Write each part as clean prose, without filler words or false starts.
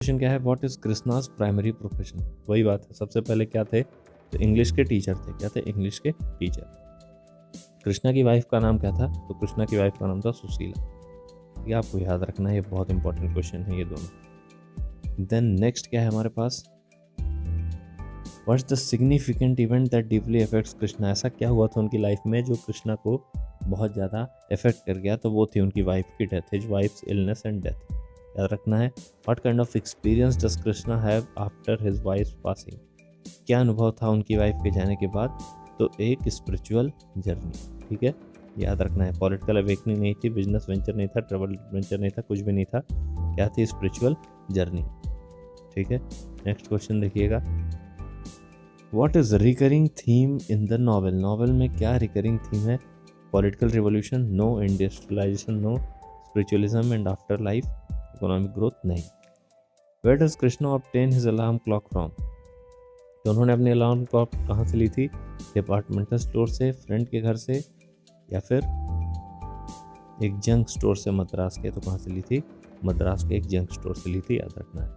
Question क्या है, what is Krishna's primary profession. वही बात है, सबसे पहले क्या थे, तो इंग्लिश के टीचर थे। क्या थे? इंग्लिश के टीचर। कृष्णा की वाइफ का नाम क्या था, तो कृष्णा की वाइफ का नाम था सुशीला। ये आपको याद रखना है, ये बहुत इंपॉर्टेंट क्वेश्चन है ये दोनों। देन नेक्स्ट क्या है हमारे पास, what's the significant event that deeply affects Krishna. ऐसा क्या हुआ था उनकी लाइफ में जो कृष्णा को बहुत ज़्यादा इफेक्ट कर गया, तो वो थी उनकी वाइफ की death, his wives illness and death. याद रखना है, what kind of experience does Krishna have after his wife passing. क्या अनुभव था उनकी वाइफ के जाने के बाद, तो एक स्पिरिचुअल जर्नी। ठीक है, याद रखना है, पॉलिटिकल अवेकनिंग नहीं थी, बिजनेस वेंचर नहीं था, ट्रेवल वेंचर नहीं था, कुछ भी नहीं था, क्या थी? Spiritual journey. ठीक है, नेक्स्ट क्वेश्चन देखिएगा, what is recurring theme in the novel. Novel में क्या रिकरिंग थीम है? Political revolution no, industrialization no, spiritualism and after life, economic growth नहीं। Where does Krishna obtain his alarm clock from. तो उन्होंने अपनी अलार्म क्लॉक कहाँ से ली थी? डिपार्टमेंटल स्टोर से, फ्रेंड के घर से, या फिर एक जंक स्टोर से मद्रास के। तो कहाँ से ली थी? मद्रास के एक जंक स्टोर से ली थी, याद रखना है।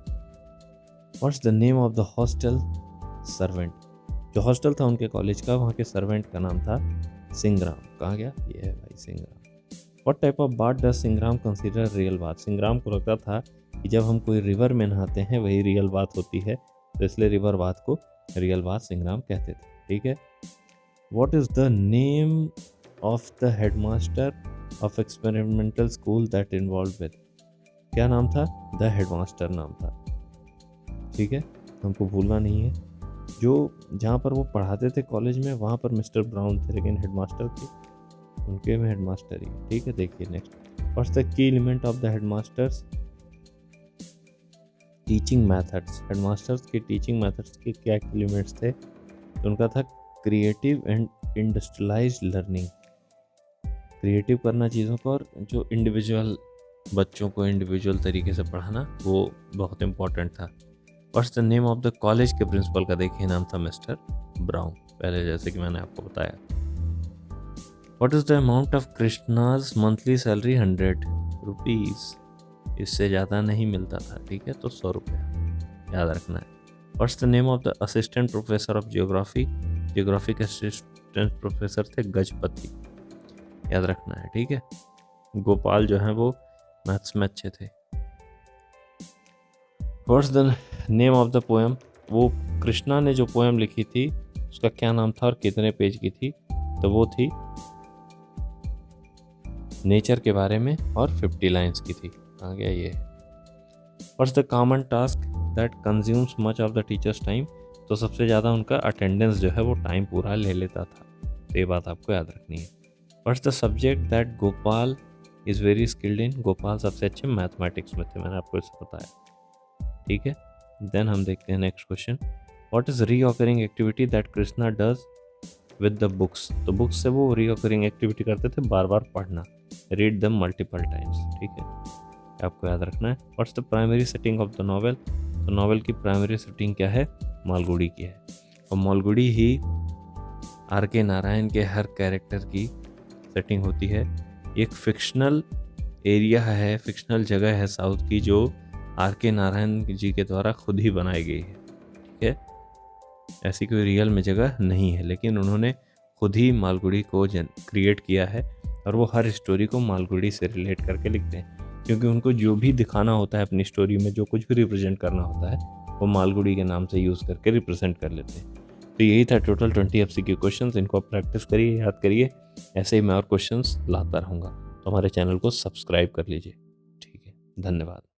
What's the name of the hostel servant. जो हॉस्टल था उनके कॉलेज का, वहाँ के सर्वेंट का नाम था सिंग्राम। कहाँ गया? ये है भाई Singaram. What type of bath does Singaram consider real bath. Singaram को लगता था कि जब हम कोई रिवर में नहाते हैं वही रियल बात होती है, तो इसलिए रिवर बाथ को रियल बाथ सिंग्राम कहते थे। ठीक है, what is the name of the headmaster of experimental school that involve with. क्या नाम था? द हेडमास्टर नाम था। ठीक है, हमको भूलना नहीं है, जो जहाँ पर वो पढ़ाते थे कॉलेज में, वहाँ पर मिस्टर ब्राउन थे, लेकिन हेडमास्टर थे उनके में हेडमास्टर ही। ठीक है, देखिए next, what's the key element of the headmasters teaching methods. Headmasters के टीचिंग मेथड्स के क्या एलिमेंट्स थे? तो उनका था creative and industrialised learning, creative करना चीज़ों को, और जो इंडिविजुअल बच्चों को इंडिविजुअल तरीके से पढ़ाना, वो बहुत इंपॉर्टेंट था। What's the name of the college के प्रिंसिपल का देखिए नाम था मिस्टर ब्राउन, पहले जैसे कि मैंने आपको बताया। What is the amount of Krishna's monthly salary? 100 rupees, इससे ज़्यादा नहीं मिलता था। ठीक है, तो 100 रुपये याद रखना है। What's the name of the assistant professor of geography. Geography के असिस्टेंट प्रोफेसर थे गजपति, याद रखना है। ठीक है, गोपाल जो है वो मैथ्स में अच्छे थे। What's the name of the poem. वो कृष्णा ने जो पोएम लिखी थी उसका क्या नाम था और कितने पेज की थी? तो वो थी नेचर के बारे में और 50 लाइन्स की थी। आ गया ये। What's the common task that consumes much of the teachers time. तो सबसे ज़्यादा उनका अटेंडेंस जो है वो टाइम पूरा ले लेता था, तो ये बात आपको याद रखनी है। What's the subject that Gopal is very skilled in. Gopal सबसे अच्छे मैथमेटिक्स में थे, मैंने आपको इससे बताया। ठीक है, देन हम देखते हैं next question, what is reoccurring activity that Krishna does with the books. तो बुक्स से वो रीऑकरिंग एक्टिविटी करते थे, बार बार पढ़ना, रीड दम मल्टीपल टाइम्स। ठीक है, आपको याद रखना है। What's the primary setting of the novel. तो नॉवेल की प्राइमरी सेटिंग क्या है? मालगुड़ी की है, और मालगुड़ी ही आर के नारायण के हर कैरेक्टर की सेटिंग होती है। एक फिक्शनल एरिया है, फिक्शनल जगह है साउथ की, जो आर के नारायण जी के द्वारा खुद ही बनाई गई है। ठीक है, ऐसी कोई रियल में जगह नहीं है, लेकिन उन्होंने खुद ही मालगुड़ी को क्रिएट किया है, और वो हर स्टोरी को मालगुड़ी से रिलेट करके लिखते हैं, क्योंकि उनको जो भी दिखाना होता है अपनी स्टोरी में, जो कुछ भी रिप्रेजेंट करना होता है, वो मालगुड़ी के नाम से यूज़ करके रिप्रेजेंट कर लेते हैं। तो यही था टोटल 20 एमसीक्यू क्वेश्चंस। इनको आप प्रैक्टिस करिए, याद करिए, ऐसे ही मैं और क्वेश्चंस लाता रहूँगा। तो हमारे चैनल को सब्सक्राइब कर लीजिए। ठीक है, धन्यवाद।